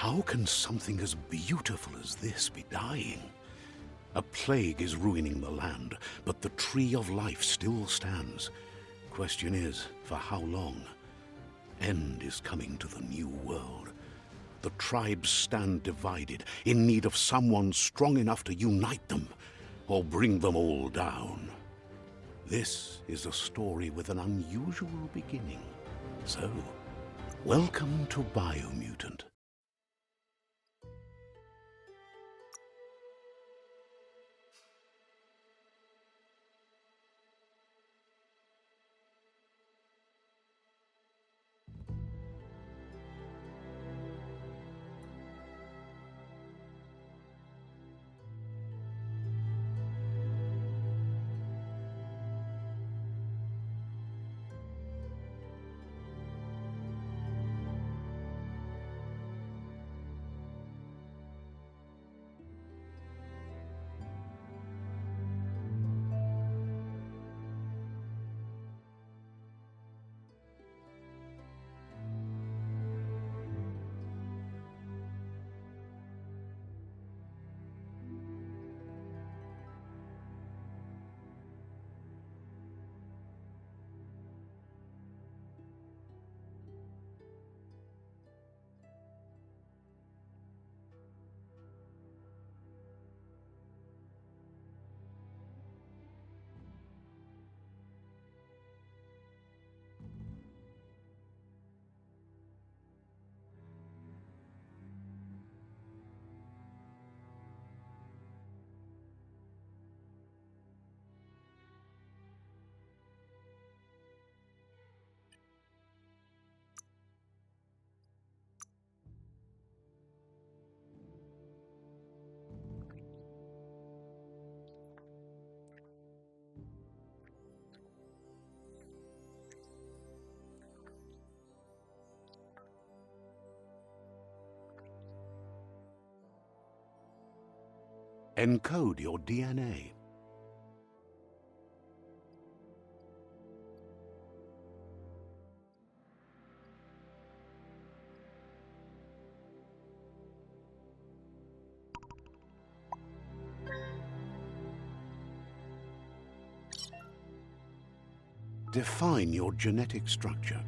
How can something as beautiful as this be dying? A plague is ruining the land, but the tree of life still stands. Question is, for how long? End is coming to the new world. The tribes stand divided, in need of someone strong enough to unite them, or bring them all down. This is a story with an unusual beginning. So, welcome to Biomutant. Encode your DNA. Define your genetic structure.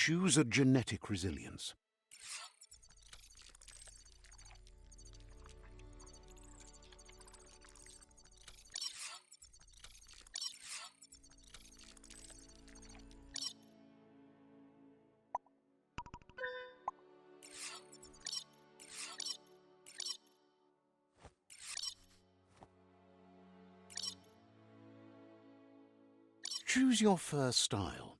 Choose a genetic resilience. Choose your fur style.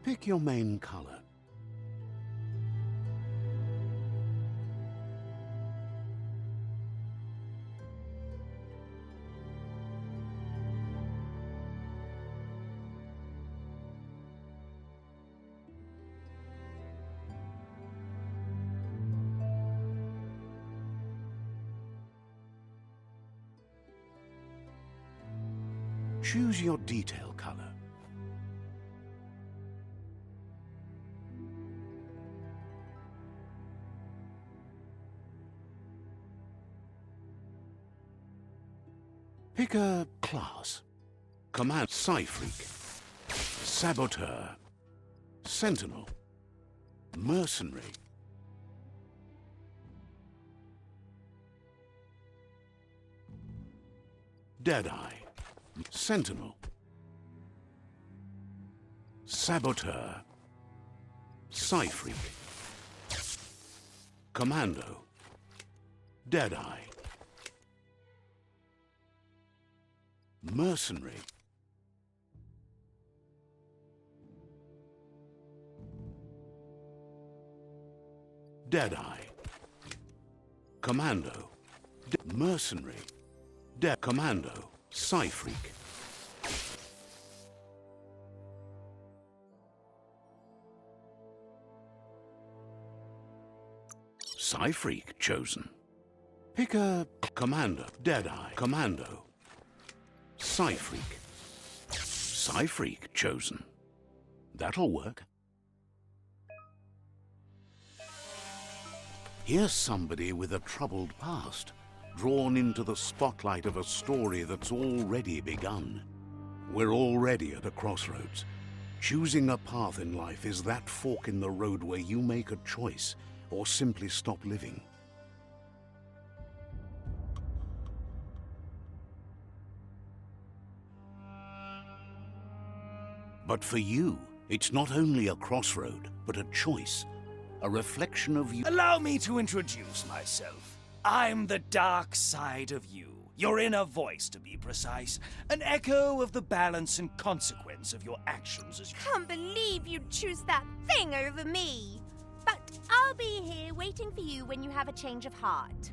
Pick your main color. Choose your detail color. Pick a class. Command Psyphreak. Saboteur. Sentinel. Mercenary. Deadeye. Sentinel. Saboteur. Psyphreak. Commando. Deadeye. Mercenary. Deadeye. Commando. Mercenary. Commando. Psyphreak. Psyphreak chosen. Pick a Commander. Deadeye. Commando. Psyphreak. Psyphreak chosen. That'll work. Here's somebody with a troubled past, drawn into the spotlight of a story that's already begun. We're already at a crossroads. Choosing a path in life is that fork in the road where you make a choice or simply stop living. But for you, it's not only a crossroad, but a choice, a reflection of you. Allow me to introduce myself. I'm the dark side of you. Your inner voice, to be precise. An echo of the balance and consequence of your actions as... Can't believe you'd choose that thing over me. But I'll be here waiting for you when you have a change of heart.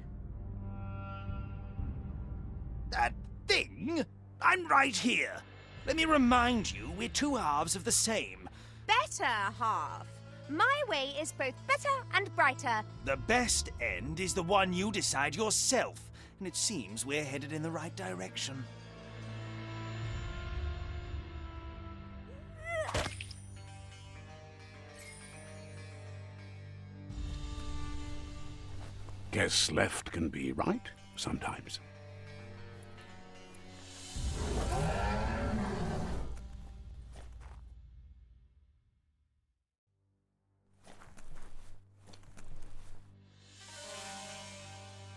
That thing? I'm right here. Let me remind you, we're two halves of the same. Better half. My way is both better and brighter. The best end is the one you decide yourself, and it seems we're headed in the right direction. Guess left can be right sometimes.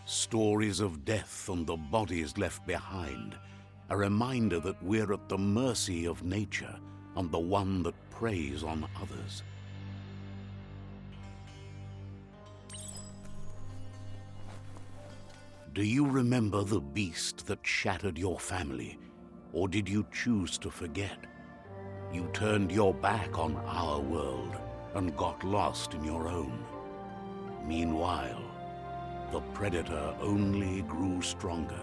Stories of death and the bodies left behind, a reminder that we're at the mercy of nature and the one that preys on others. Do you remember the beast that shattered your family, or did you choose to forget? You turned your back on our world and got lost in your own. Meanwhile, the predator only grew stronger.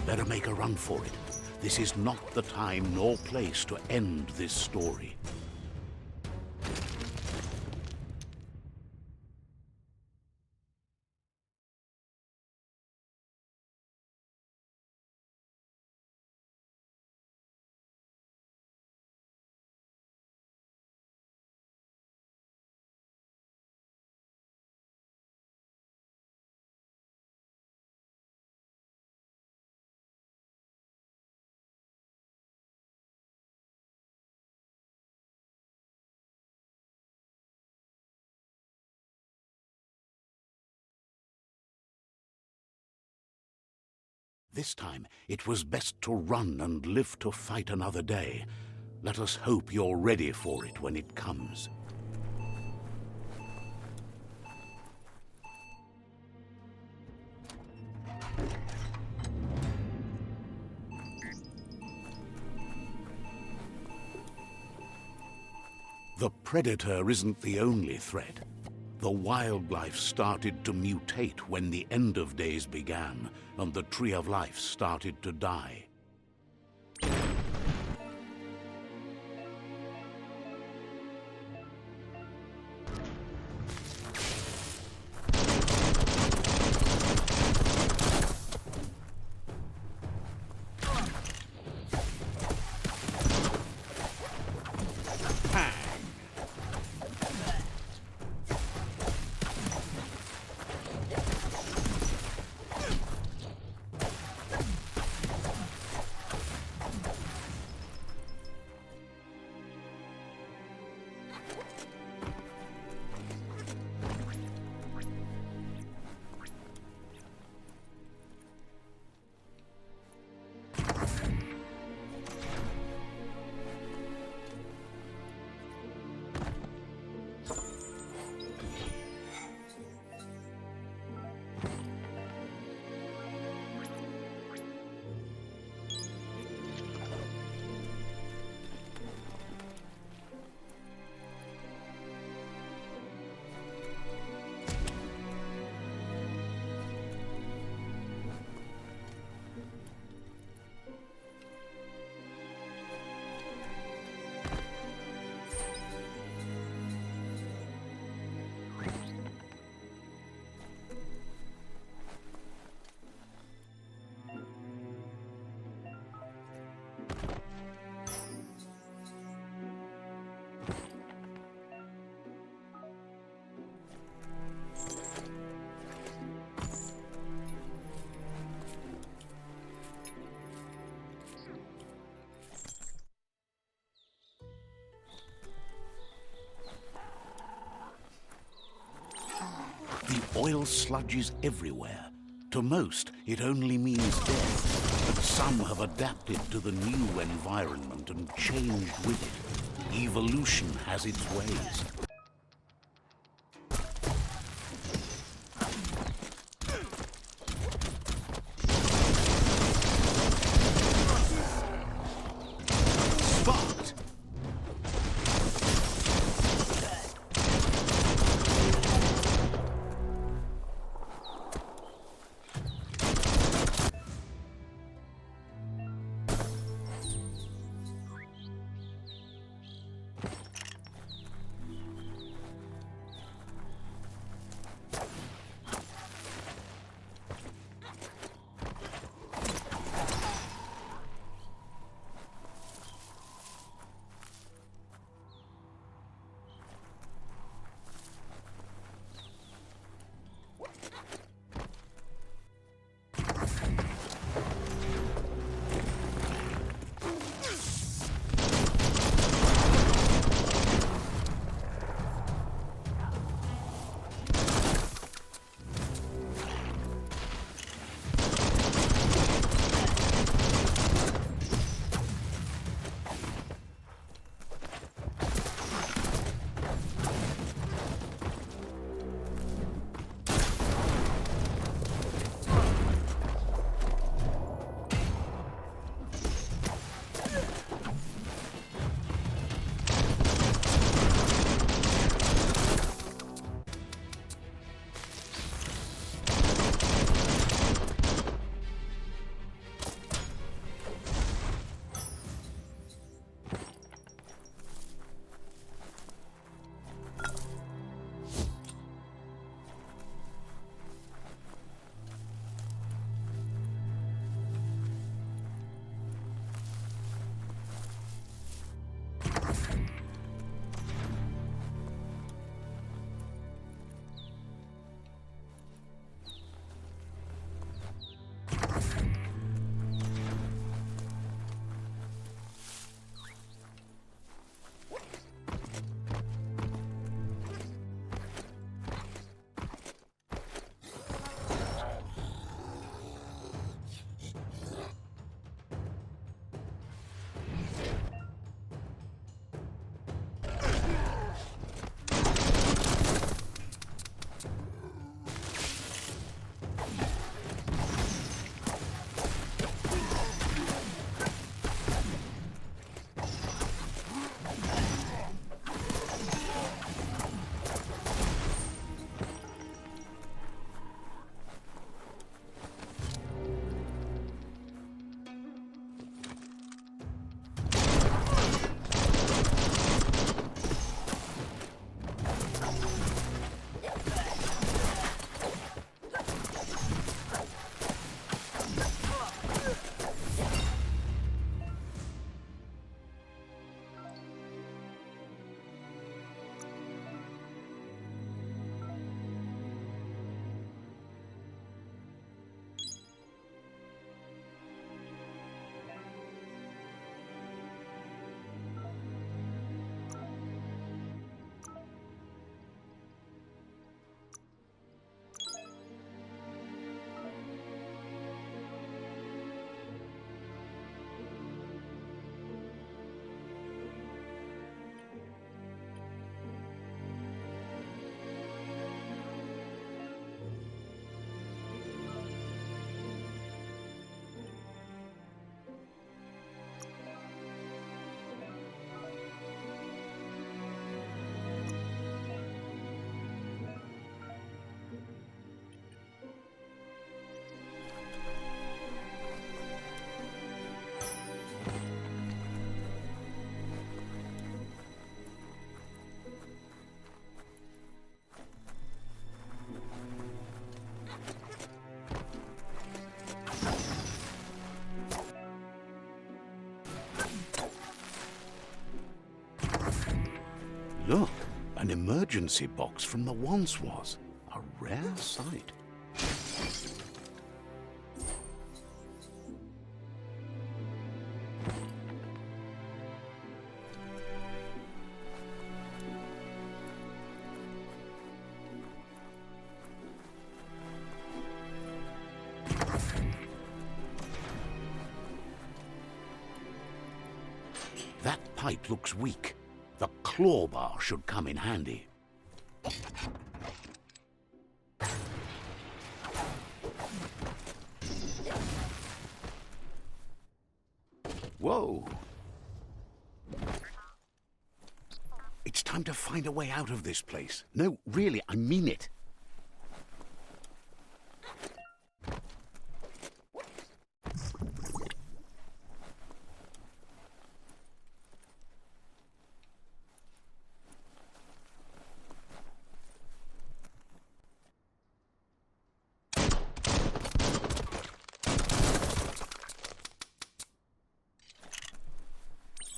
Better make a run for it. This is not the time nor place to end this story. This time, it was best to run and live to fight another day. Let us hope you're ready for it when it comes. The predator isn't the only threat. The wildlife started to mutate when the end of days began, and the Tree of Life started to die. The oil sludges everywhere. To most, it only means death. But some have adapted to the new environment and changed with it. Evolution has its ways. Sparked! Look, an emergency box from the once was. A rare sight. That pipe looks weak. The claw bar should come in handy. Whoa! It's time to find a way out of this place. No, really, I mean it.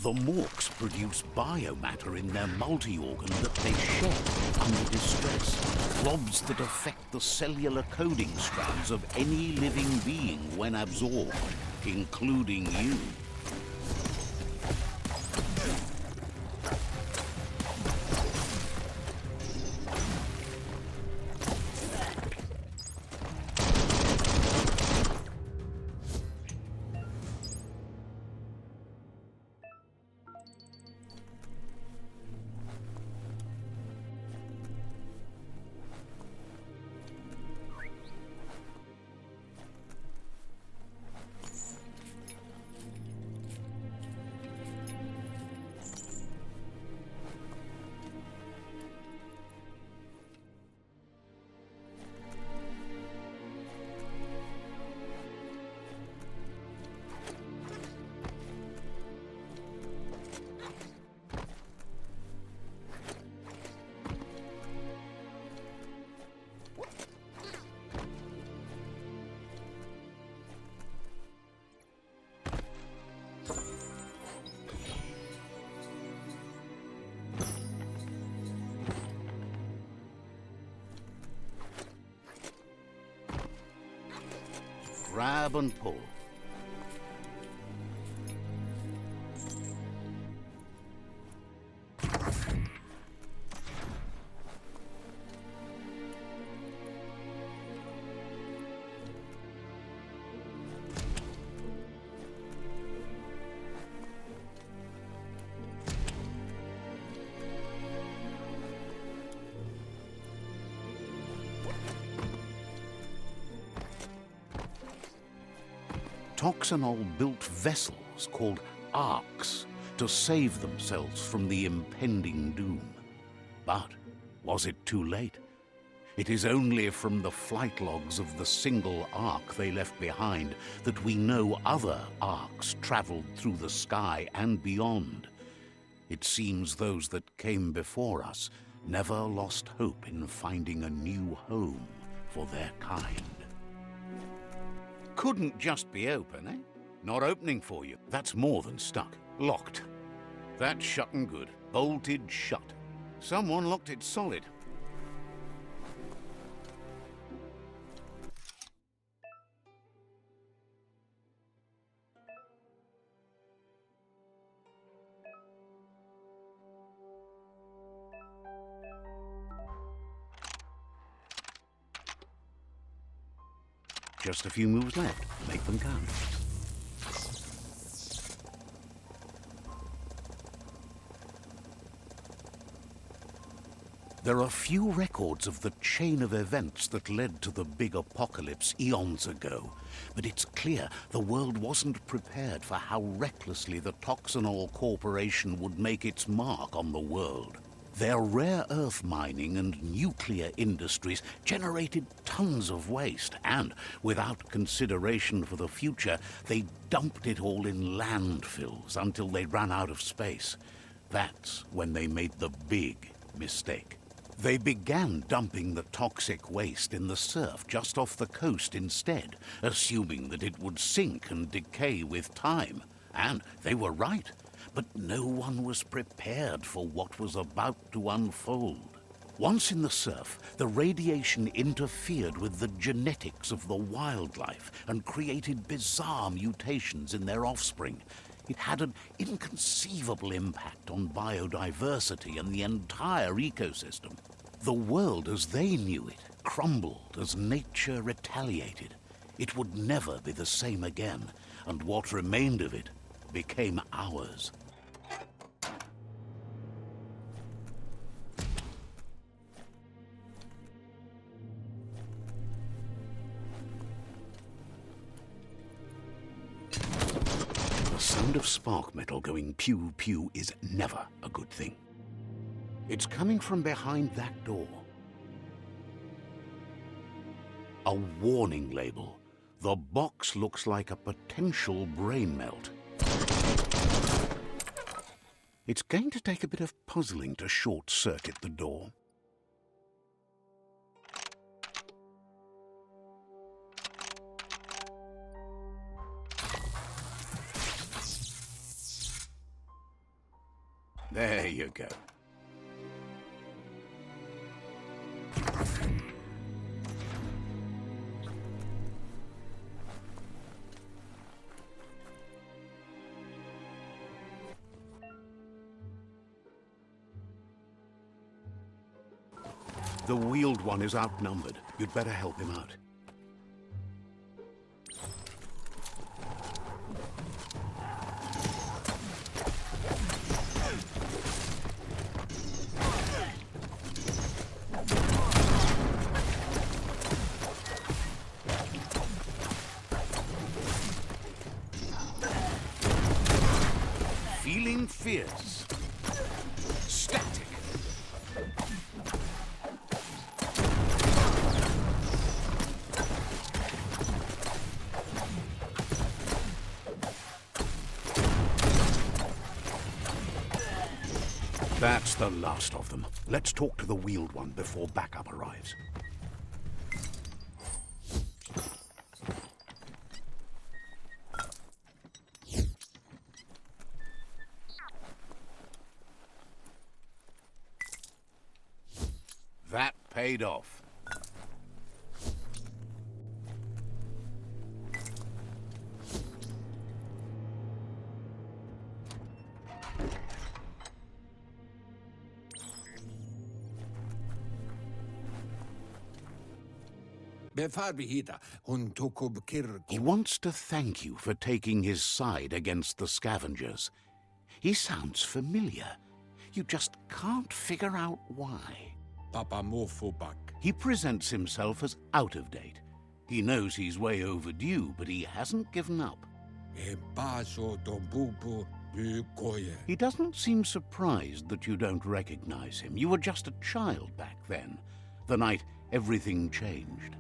The Morks produce biomatter in their multi-organ that they shed under distress. Blobs that affect the cellular coding strands of any living being when absorbed, including you. Grab and pull. Toxanol built vessels called arks to save themselves from the impending doom. But was it too late? It is only from the flight logs of the single ark they left behind that we know other arks traveled through the sky and beyond. It seems those that came before us never lost hope in finding a new home for their kind. Couldn't just be open, eh? Not opening for you. That's more than stuck. Locked. That's shut and good. Bolted shut. Someone locked it solid. Just a few moves left. Make them count. There are few records of the chain of events that led to the big apocalypse eons ago, but it's clear the world wasn't prepared for how recklessly the Toxanol Corporation would make its mark on the world. Their rare earth mining and nuclear industries generated tons of waste, and without consideration for the future, they dumped it all in landfills until they ran out of space. That's when they made the big mistake. They began dumping the toxic waste in the surf just off the coast instead, assuming that it would sink and decay with time. And they were right. But no one was prepared for what was about to unfold. Once in the surf, the radiation interfered with the genetics of the wildlife and created bizarre mutations in their offspring. It had an inconceivable impact on biodiversity and the entire ecosystem. The world as they knew it crumbled as nature retaliated. It would never be the same again, and what remained of it became ours. The sound of spark metal going pew-pew is never a good thing. It's coming from behind that door. A warning label. The box looks like a potential brain melt. It's going to take a bit of puzzling to short-circuit the door. There you go. The wheeled one is outnumbered. You'd better help him out. Feeling fierce. Static. That's the last of them. Let's talk to the wheeled one before backup arrives. That paid off. He wants to thank you for taking his side against the scavengers. He sounds familiar. You just can't figure out why. He presents himself as out of date. He knows he's way overdue, but he hasn't given up. He doesn't seem surprised that you don't recognize him. You were just a child back then, the night everything changed.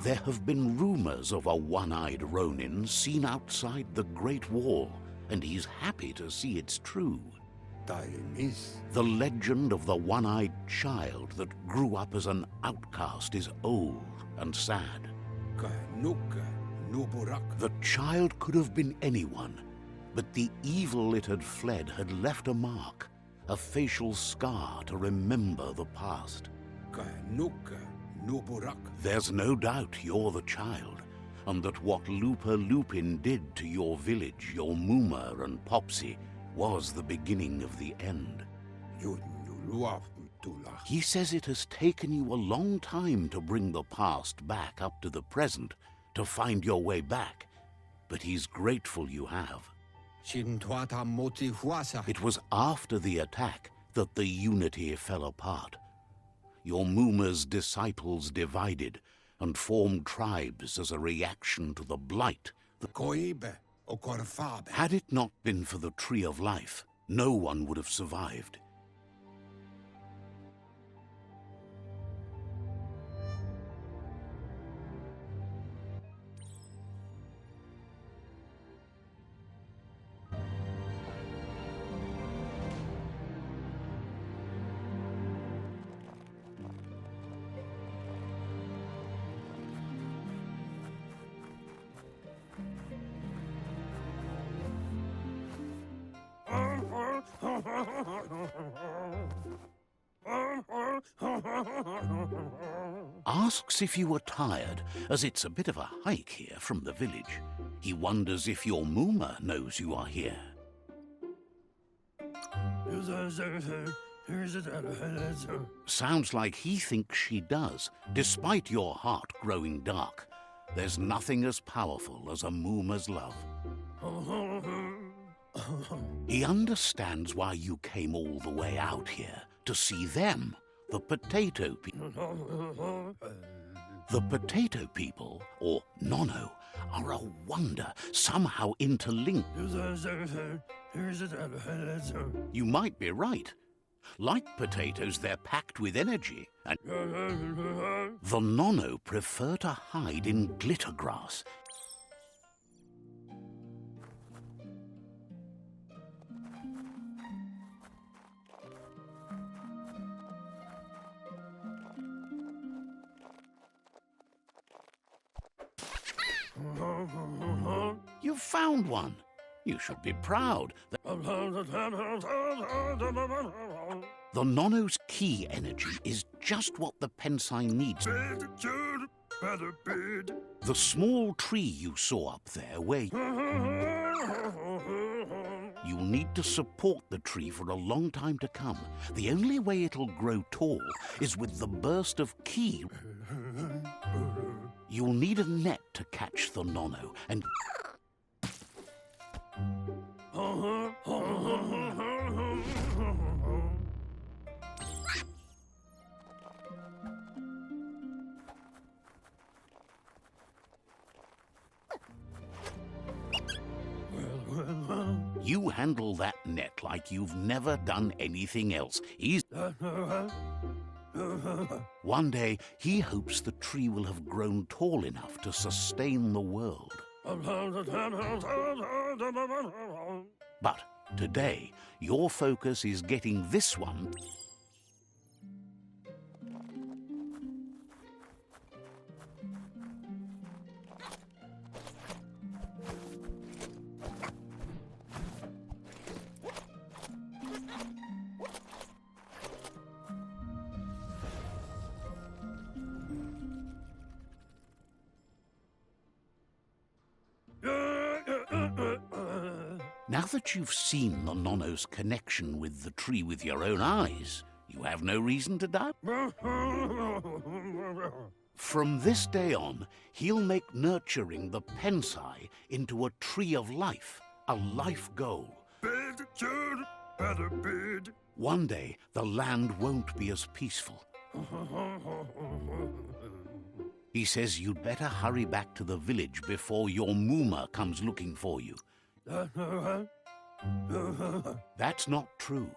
There have been rumors of a one-eyed Ronin seen outside the Great Wall, and he's happy to see it's true. The legend of the one-eyed child that grew up as an outcast is old and sad. The child could have been anyone, but the evil it had fled had left a mark, a facial scar to remember the past. There's no doubt you're the child, and that what Lupa Lupin did to your village, your Muma and Popsy, was the beginning of the end. He says it has taken you a long time to bring the past back up to the present, to find your way back, but he's grateful you have. It was after the attack that the unity fell apart. Your Muma's disciples divided and formed tribes as a reaction to the blight. Had it not been for the Tree of Life, no one would have survived. Asks if you are tired, as it's a bit of a hike here from the village. He wonders if your Mooma knows you are here. Sounds like he thinks she does, despite your heart growing dark. There's nothing as powerful as a Mooma's love. He understands why you came all the way out here, to see them, the potato people. The potato people, or Nono, are a wonder, somehow interlinked. You might be right. Like potatoes, they're packed with energy, and the Nono prefer to hide in glitter grass. You've found one. You should be proud. The Nono's key energy is just what the Pensai needs. The small tree you saw up there where you'll need to support the tree for a long time to come. The only way it'll grow tall is with the burst of ki. You'll need a net to catch the Nono and... You handle that net like you've never done anything else. One day, he hopes the tree will have grown tall enough to sustain the world. But today, your focus is getting this one... Now that you've seen the Nono's connection with the tree with your own eyes, you have no reason to doubt. From this day on, he'll make nurturing the Pensai into a tree of life, a life goal. One day, the land won't be as peaceful. He says you'd better hurry back to the village before your Mooma comes looking for you. That's not true.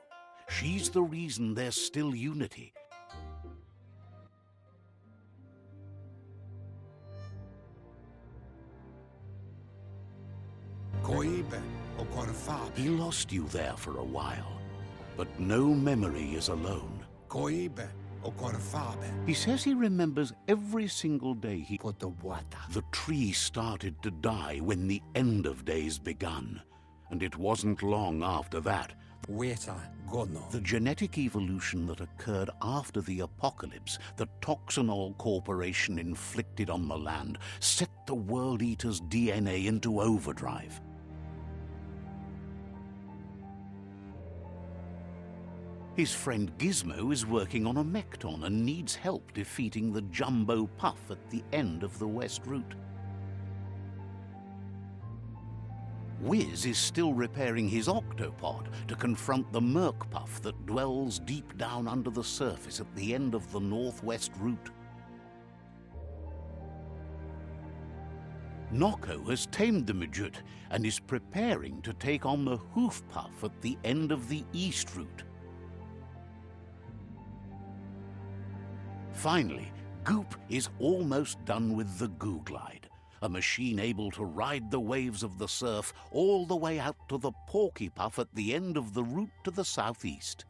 She's the reason there's still unity. He lost you there for a while, but no memory is alone. He says he remembers every single day the tree started to die when the end of days begun. And it wasn't long after that. The genetic evolution that occurred after the apocalypse that Toxanol Corporation inflicted on the land set the World Eater's DNA into overdrive. His friend Gizmo is working on a Mekton and needs help defeating the Jumbo Puff at the end of the West Route. Wiz is still repairing his octopod to confront the Merc Puff that dwells deep down under the surface at the end of the Northwest Route. Noko has tamed the Midget and is preparing to take on the Hoof Puff at the end of the East Route. Finally, Goop is almost done with the Goo Glide, a machine able to ride the waves of the surf all the way out to the Porky Puff at the end of the route to the southeast.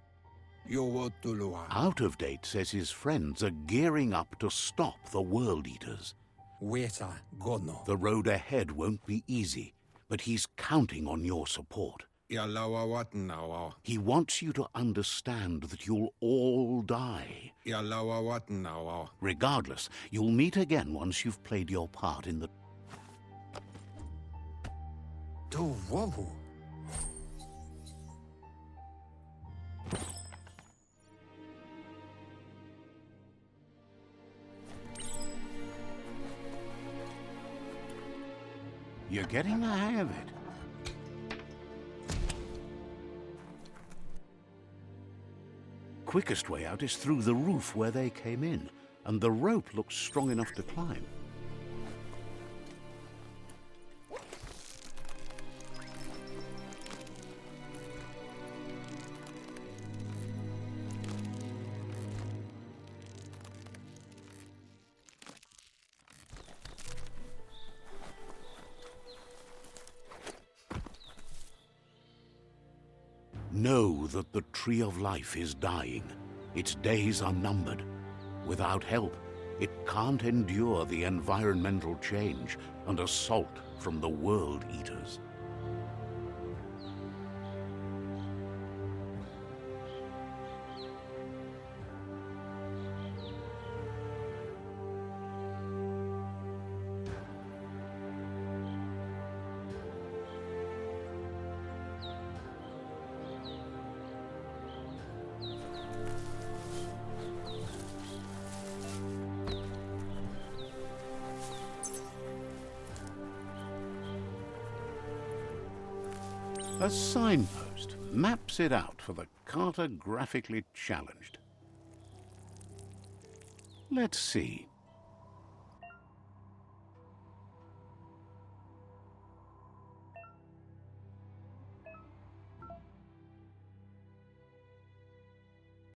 Out of Date says his friends are gearing up to stop the World Eaters. The road ahead won't be easy, but he's counting on your support. Ja lauer Wattenauer. He wants you to understand that you'll all die. Ja lauer Wattenauer. Regardless, you'll meet again once you've played your part in the... Du Wowu. You're getting the hang of it. Quickest way out is through the roof where they came in, and the rope looks strong enough to climb. Know that the Tree of Life is dying. Its days are numbered. Without help, it can't endure the environmental change and assault from the World Eaters. A signpost maps it out for the cartographically challenged. Let's see.